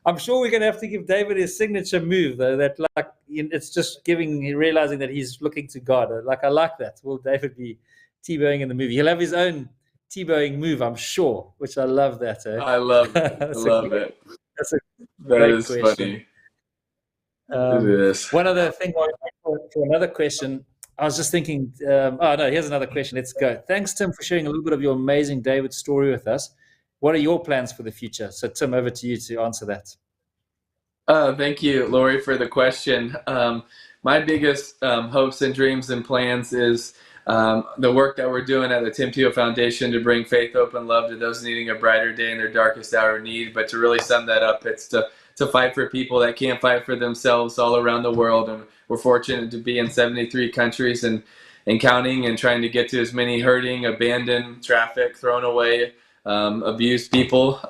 S2: I'm sure we're going to have to give David his signature move, though. That, like, it's just realizing that he's looking to God. Like, I like that. Will David be Tebowing in the movie? He'll have his own Tebowing move, I'm sure, which I love that.
S3: I love it. I love it.
S2: That's a great question.
S3: Funny. It is.
S2: One other thing, for another question, I was just thinking, here's another question. Let's go. Thanks, Tim, for sharing a little bit of your amazing David story with us. What are your plans for the future? So, Tim, over to you to answer that.
S3: Thank you, Lori, for the question. My biggest hopes and dreams and plans is the work that we're doing at the Tim Tebow Foundation to bring faith, hope, and love to those needing a brighter day in their darkest hour of need. But to really sum that up, it's to fight for people that can't fight for themselves all around the world. And we're fortunate to be in 73 countries and counting, and trying to get to as many hurting, abandoned, trafficked, thrown away abused people,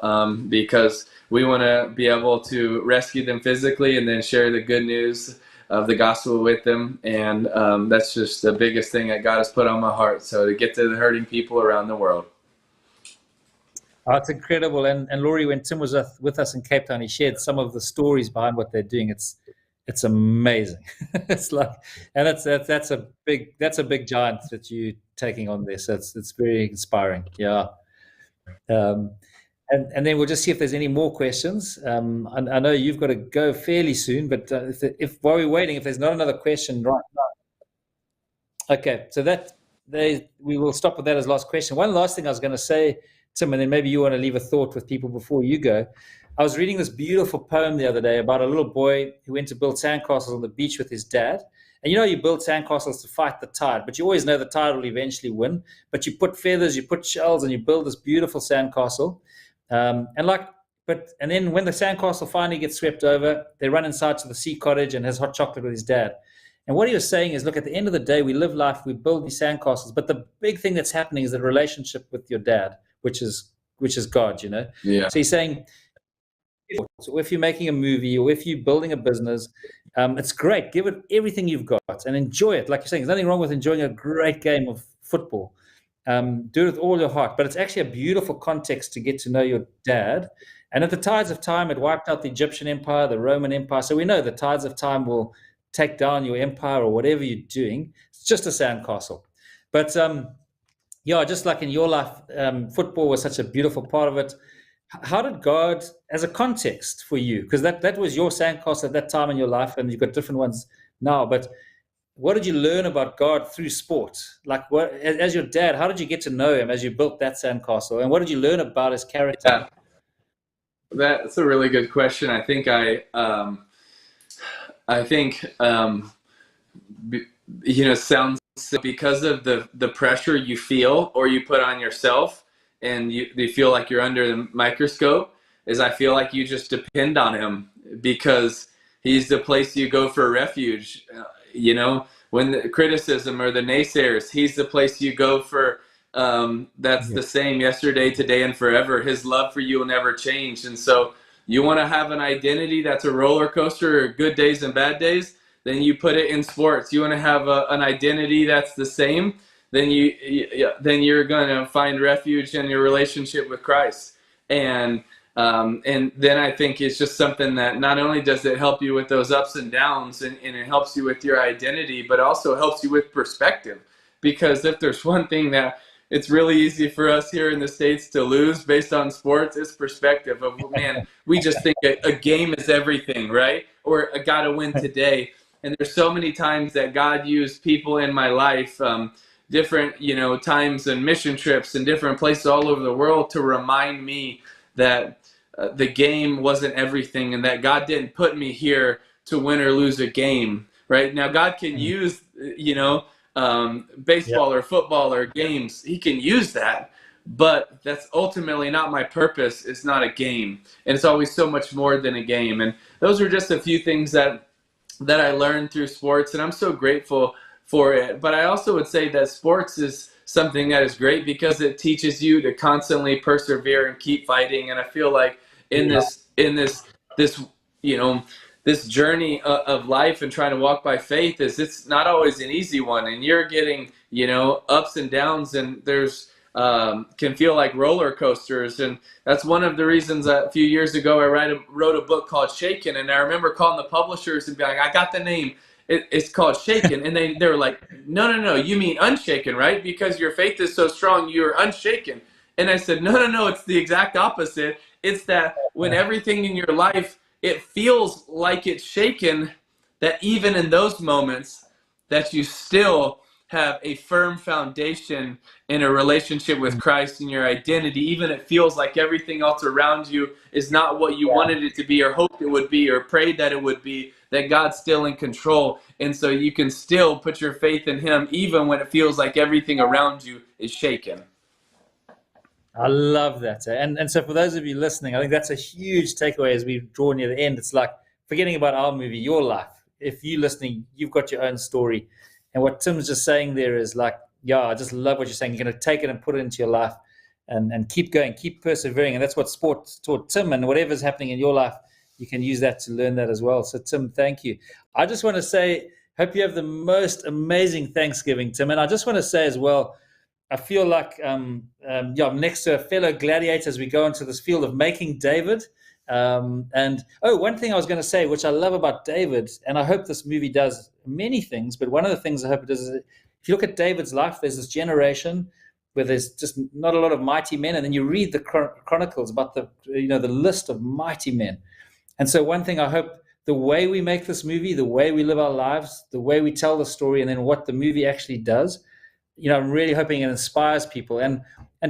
S3: because we want to be able to rescue them physically and then share the good news of the gospel with them. And that's just the biggest thing that God has put on my heart. So to get to the hurting people around the world.
S2: Oh, it's incredible. And Laurie, when Tim was with us in Cape Town, he shared some of the stories behind what they're doing. It's amazing. It's like, and that's a big giant that you're taking on there. So it's very inspiring. Yeah. And then we'll just see if there's any more questions. I know you've got to go fairly soon, but if while we're waiting, if there's not another question right now. Okay, so we will stop with that as last question. One last thing I was going to say, Tim, and then maybe you want to leave a thought with people before you go. I was reading this beautiful poem the other day about a little boy who went to build sandcastles on the beach with his dad. And you build sandcastles to fight the tide, but you always know the tide will eventually win. But you put feathers, you put shells, and you build this beautiful sandcastle. And then when the sandcastle finally gets swept over, they run inside to the sea cottage and has hot chocolate with his dad. And what he was saying is, look, at the end of the day, we live life, we build these sandcastles, but the big thing that's happening is the relationship with your dad, which is God,
S3: Yeah.
S2: So he's saying, if you're making a movie or if you're building a business, it's great. Give it everything you've got and enjoy it. Like you're saying, there's nothing wrong with enjoying a great game of football. Do it with all your heart. But it's actually a beautiful context to get to know your dad. And at the tides of time, it wiped out the Egyptian Empire, the Roman Empire. So we know the tides of time will take down your empire or whatever you're doing. It's just a sandcastle. But just like in your life, football was such a beautiful part of it. How did God, as a context for you, because that was your sandcastle at that time in your life, and you've got different ones now, but what did you learn about God through sport? Like, what, as your dad, how did you get to know him as you built that sandcastle? And what did you learn about his character?
S3: Yeah. That's a really good question. I think sounds because of the pressure you feel or you put on yourself, and you feel like you're under the microscope, is I feel like you just depend on him because he's the place you go for refuge. When the criticism or the naysayers, he's the place you go for. That's the same yesterday, today, and forever. His love for you will never change. And so you want to have an identity that's a roller coaster, good days and bad days, then you put it in sports. You want to have an identity that's the same, then you're going to find refuge in your relationship with Christ. And then I think it's just something that not only does it help you with those ups and downs, and it helps you with your identity, but also helps you with perspective. Because if there's one thing that it's really easy for us here in the States to lose based on sports, it's perspective of, man, we just think a game is everything, right? Or I got to win today. And there's so many times that God used people in my life, different, times and mission trips and different places all over the world to remind me that the game wasn't everything, and that God didn't put me here to win or lose a game. Right now, God can use baseball or football or games. He can use that, but that's ultimately not my purpose. It's not a game, and it's always so much more than a game. And those are just a few things that I learned through sports, and I'm so grateful for it. But I also would say that sports is something that is great because it teaches you to constantly persevere and keep fighting. And I feel like in this journey of life and trying to walk by faith, it's not always an easy one, and you're getting ups and downs, and there's can feel like roller coasters. And that's one of the reasons that a few years ago I wrote a book called Shaken, and I remember calling the publishers and being like, I got the name. It's called Shaken. And they were like, no, you mean unshaken, right? Because your faith is so strong, you're unshaken. And I said, no, it's the exact opposite. It's that when everything in your life, it feels like it's shaken, that even in those moments that you still have a firm foundation in a relationship with Christ and your identity, even it feels like everything else around you is not what you wanted it to be or hoped it would be or prayed that it would be, that God's still in control. And so you can still put your faith in him even when it feels like everything around you is shaken.
S2: I love that. And so for those of you listening, I think that's a huge takeaway as we draw near the end. It's like forgetting about our movie, your life. If you're listening, you've got your own story. And what Tim's just saying there is like, I just love what you're saying. You're going to take it and put it into your life. and keep going, keep persevering. And that's what sport taught Tim, and whatever's happening in your life, you can use that to learn that as well. So Tim, thank you. I just want to say, hope you have the most amazing Thanksgiving, Tim. And I just want to say as well, I feel like I'm next to a fellow gladiator as we go into this field of making David. One thing I was going to say, which I love about David, and I hope this movie does many things, but one of the things I hope it does is, if you look at David's life, there's this generation where there's just not a lot of mighty men, and then you read the chronicles about the list of mighty men. And so one thing I hope, the way we make this movie, the way we live our lives, the way we tell the story, and then what the movie actually does, I'm really hoping it inspires people. And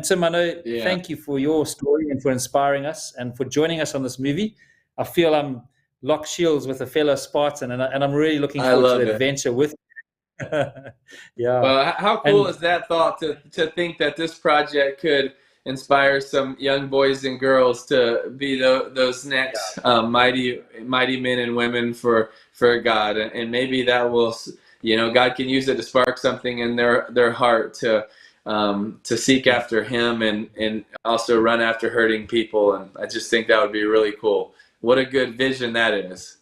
S2: Tim, I know, thank you for your story and for inspiring us and for joining us on this movie. I feel I'm locked shields with a fellow Spartan, and I'm really looking forward to the adventure with you. Yeah.
S3: Well, how cool is that thought to think that this project could inspire some young boys and girls to be those next mighty men and women for God, and maybe that will, God can use it to spark something in their heart to seek after Him and also run after hurting people. And I just think that would be really cool. What a good vision that is.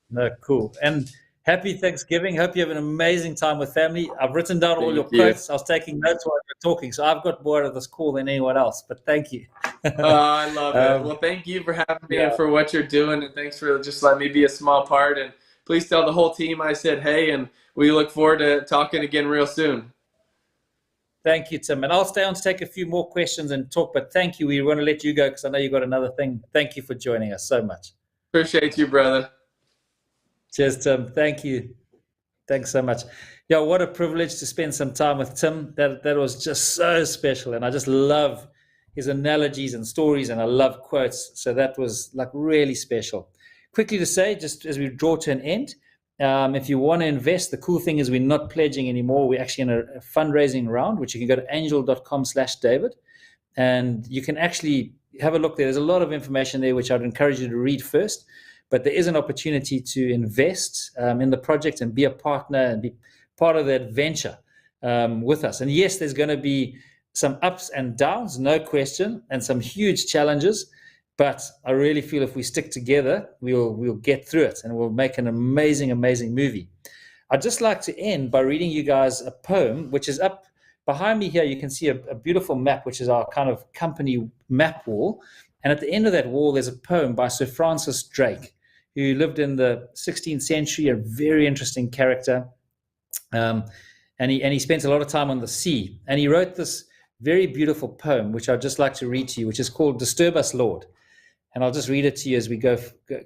S2: No, cool. And happy Thanksgiving. Hope you have an amazing time with family. I've written down all your quotes. I was taking notes while you were talking, so I've got more out of this call than anyone else, but thank you.
S3: I love it. Well, thank you for having me and for what you're doing, and thanks for just letting me be a small part. And please tell the whole team I said hey, and we look forward to talking again real soon.
S2: Thank you, Tim. And I'll stay on to take a few more questions and talk, but thank you. We want to let you go because I know you got another thing. Thank you for joining us so much.
S3: Appreciate you, brother.
S2: Cheers, Tim. Thank you. Thanks so much. Yeah, what a privilege to spend some time with Tim. That was just so special. And I just love his analogies and stories, and I love quotes. So that was like really special. Quickly to say, just as we draw to an end, if you want to invest, the cool thing is we're not pledging anymore. We're actually in a fundraising round, which you can go to angel.com/David. And you can actually have a look there. There's a lot of information there, which I'd encourage you to read first. But there is an opportunity to invest in the project and be a partner and be part of the adventure with us. And yes, there's going to be some ups and downs, no question, and some huge challenges. But I really feel if we stick together, we'll get through it and we'll make an amazing, amazing movie. I'd just like to end by reading you guys a poem, which is up behind me here. You can see a beautiful map, which is our kind of company map wall. And at the end of that wall, there's a poem by Sir Francis Drake, who lived in the 16th century, a very interesting character. And he spent a lot of time on the sea. And he wrote this very beautiful poem, which I'd just like to read to you, which is called Disturb Us, Lord. And I'll just read it to you as we go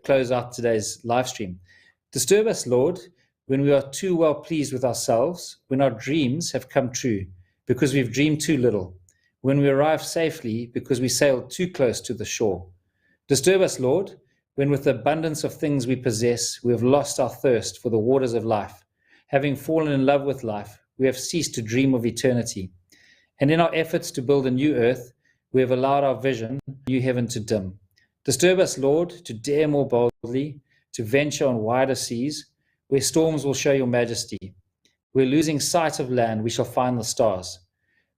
S2: close out today's live stream. Disturb us, Lord, when we are too well pleased with ourselves, when our dreams have come true, because we've dreamed too little, when we arrive safely, because we sailed too close to the shore. Disturb us, Lord, when with the abundance of things we possess, we have lost our thirst for the waters of life. Having fallen in love with life, we have ceased to dream of eternity. And in our efforts to build a new earth, we have allowed our vision, new heaven, to dim. Disturb us, Lord, to dare more boldly, to venture on wider seas, where storms will show your majesty. Where losing sight of land, we shall find the stars.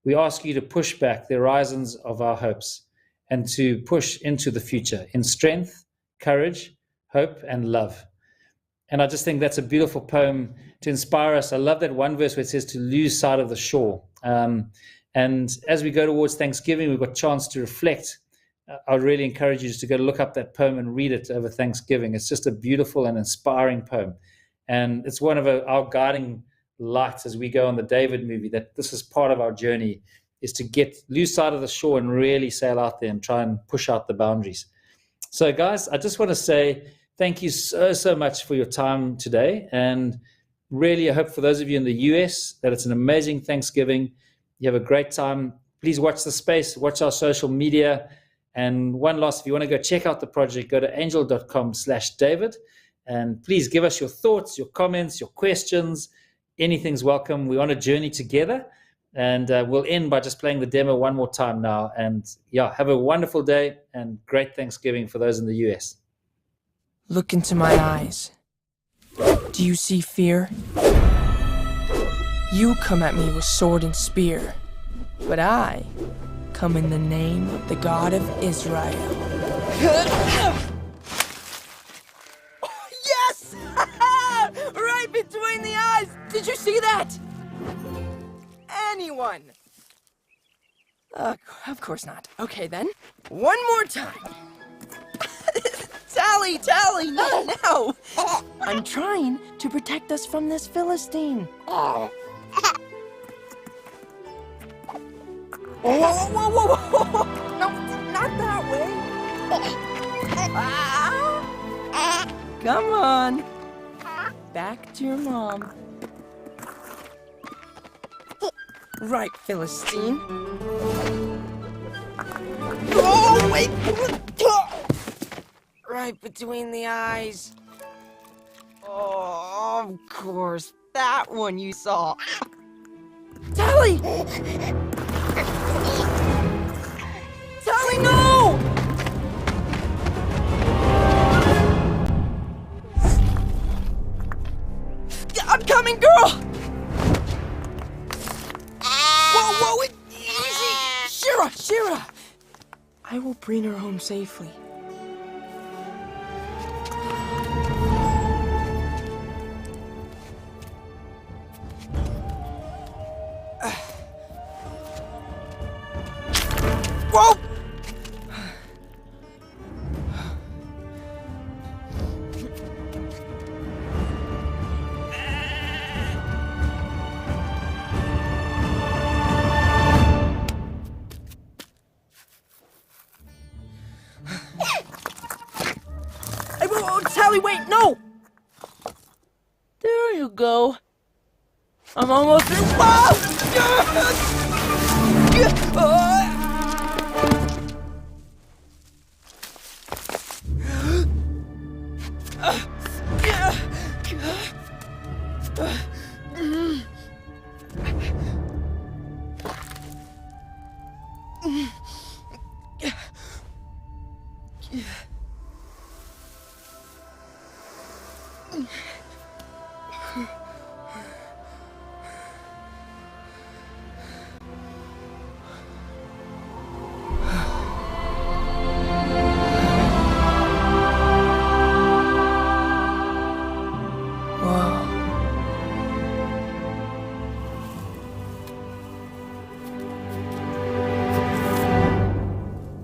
S2: We ask you to push back the horizons of our hopes and to push into the future in strength, courage, hope, and love. And I just think that's a beautiful poem to inspire us. I love that one verse where it says to lose sight of the shore. And as we go towards Thanksgiving, we've got a chance to reflect. I would really encourage you just to go look up that poem and read it over Thanksgiving. It's just a beautiful and inspiring poem. And it's one of our guiding lights as we go on the David movie, that this is part of our journey, is to lose sight of the shore and really sail out there and try and push out the boundaries. So guys, I just want to say thank you so, so much for your time today. And really, I hope for those of you in the US that it's an amazing Thanksgiving. You have a great time. Please watch the space, watch our social media. And one last, if you want to go check out the project, go to angel.com/David. And please give us your thoughts, your comments, your questions. Anything's welcome. We're on a journey together. And we'll end by just playing the demo one more time now. And yeah, have a wonderful day and great Thanksgiving for those in the US.
S1: Look into my eyes. Do you see fear? You come at me with sword and spear, but I come in the name of the God of Israel. Yes! Right between the eyes! Did you see that? Anyone? Of course not. Okay, then. One more time. Tally, not now. I'm trying to protect us from this Philistine. Whoa. No, not that way. Come on. Back to your mom. Right, Philistine. Oh, wait! Right between the eyes. Oh, of course. That one you saw. Tally! Tally, no! I'm coming, girl! Whoa, easy! Shira! I will bring her home safely. Whoa! Tally, wait, no! There you go. I'm almost through.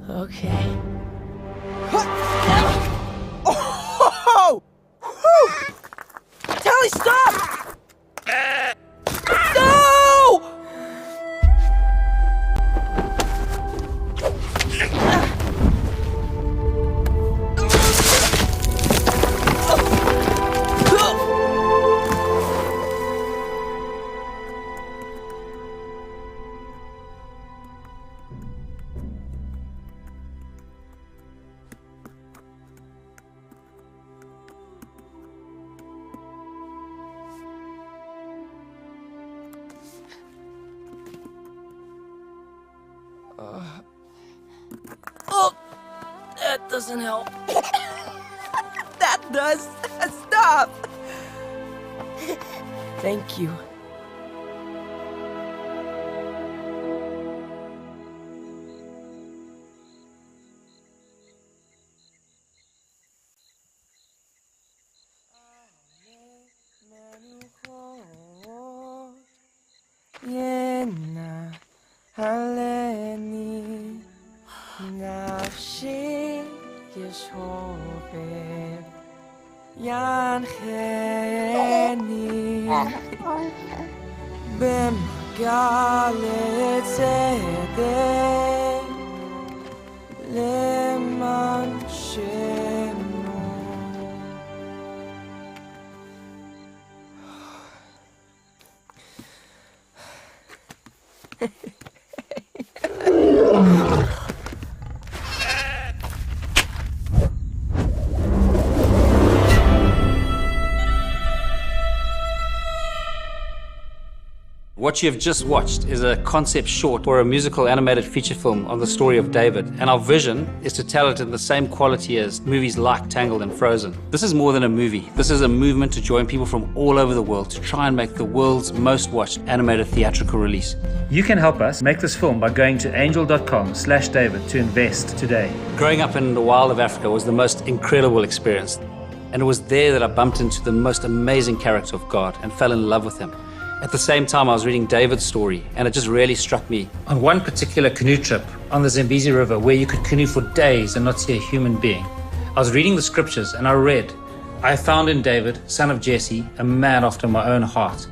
S1: Okay. Oh! Tally, stop! No! Oh, that doesn't help. That does. Stop. Thank you. Yena haleni nafshi yeshobeh yancheni b'magalet tzedek leman shemo.
S2: What you have just watched is a concept short or a musical animated feature film on the story of David, and our vision is to tell it in the same quality as movies like Tangled and Frozen. This is more than a movie. This is a movement to join people from all over the world to try and make the world's most watched animated theatrical release.
S4: You can help us make this film by going to angel.com/David to invest today.
S2: Growing up in the wild of Africa was the most incredible experience, and it was there that I bumped into the most amazing character of God and fell in love with him. At the same time, I was reading David's story, and it just really struck me. On one particular canoe trip on the Zambezi River, where you could canoe for days and not see a human being, I was reading the scriptures and I read, "I found in David, son of Jesse, a man after my own heart."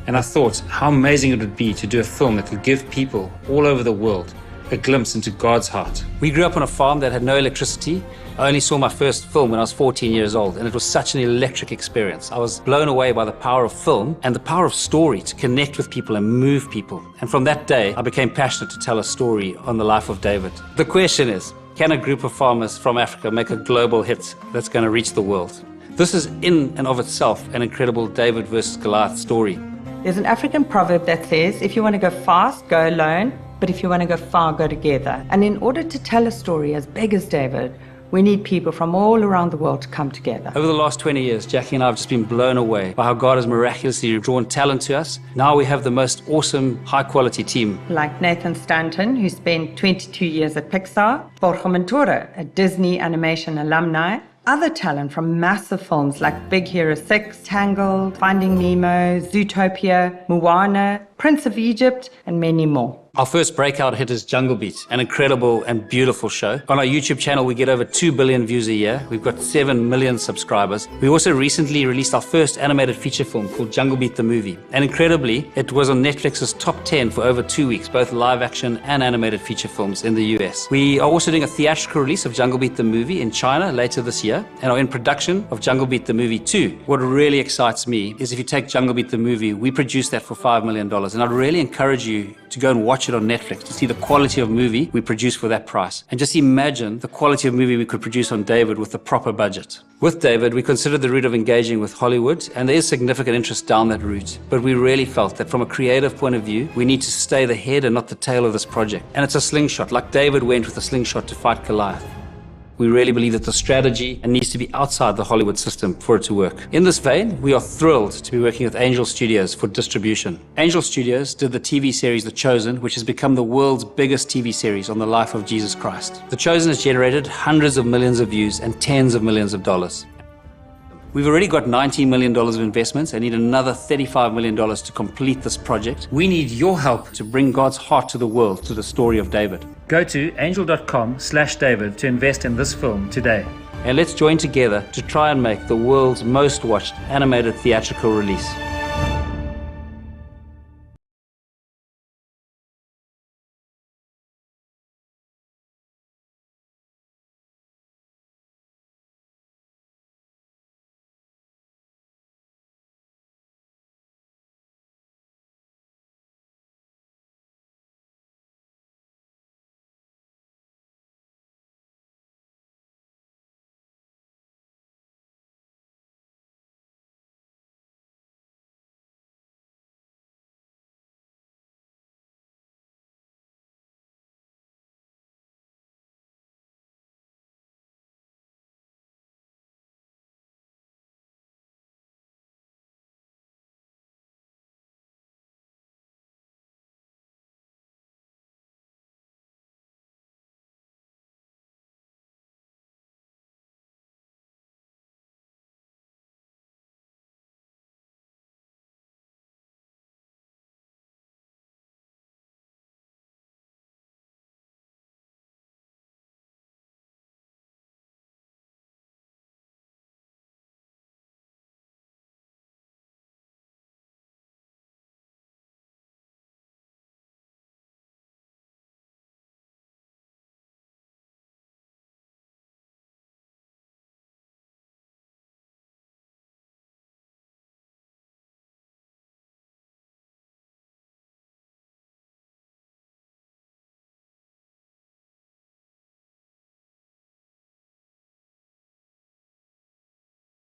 S2: And I thought how amazing it would be to do a film that could give people all over the world a glimpse into God's heart. We grew up on a farm that had no electricity. I only saw my first film when I was 14 years old, and it was such an electric experience. I was blown away by the power of film and the power of story to connect with people and move people. And from that day, I became passionate to tell a story on the life of David. The question is, can a group of farmers from Africa make a global hit that's going to reach the world? This is in and of itself an incredible David versus Goliath story.
S5: There's an African proverb that says, if you want to go fast, go alone, but if you want to go far, go together. And in order to tell a story as big as David, we need people from all around the world to come together.
S2: Over the last 20 years, Jackie and I have just been blown away by how God has miraculously drawn talent to us. Now we have the most awesome, high-quality team.
S5: Like Nathan Stanton, who spent 22 years at Pixar, Borja Montoya, a Disney animation alumni, other talent from massive films like Big Hero 6, Tangled, Finding Nemo, Zootopia, Moana, Prince of Egypt, and many more.
S2: Our first breakout hit is Jungle Beat, an incredible and beautiful show. On our YouTube channel, we get over 2 billion views a year. We've got 7 million subscribers. We also recently released our first animated feature film called Jungle Beat the Movie. And incredibly, it was on Netflix's top 10 for over 2 weeks, both live action and animated feature films in the US. We are also doing a theatrical release of Jungle Beat the Movie in China later this year, and are in production of Jungle Beat the Movie 2. What really excites me is if you take Jungle Beat the Movie, we produced that for $5 million. And I'd really encourage you to go and watch it on Netflix to see the quality of movie we produced for that price. And just imagine the quality of movie we could produce on David with the proper budget. With David, we considered the route of engaging with Hollywood, and there is significant interest down that route. But we really felt that from a creative point of view, we need to stay the head and not the tail of this project. And it's a slingshot, like David went with a slingshot to fight Goliath. We really believe that the strategy needs to be outside the Hollywood system for it to work. In this vein, we are thrilled to be working with Angel Studios for distribution. Angel Studios did the TV series The Chosen, which has become the world's biggest TV series on the life of Jesus Christ. The Chosen has generated hundreds of millions of views and tens of millions of dollars. We've already got $19 million of investments and need another $35 million to complete this project. We need your help to bring God's heart to the world through the story of David.
S4: Go to angel.com/David to invest in this film today.
S2: And let's join together to try and make the world's most watched animated theatrical release.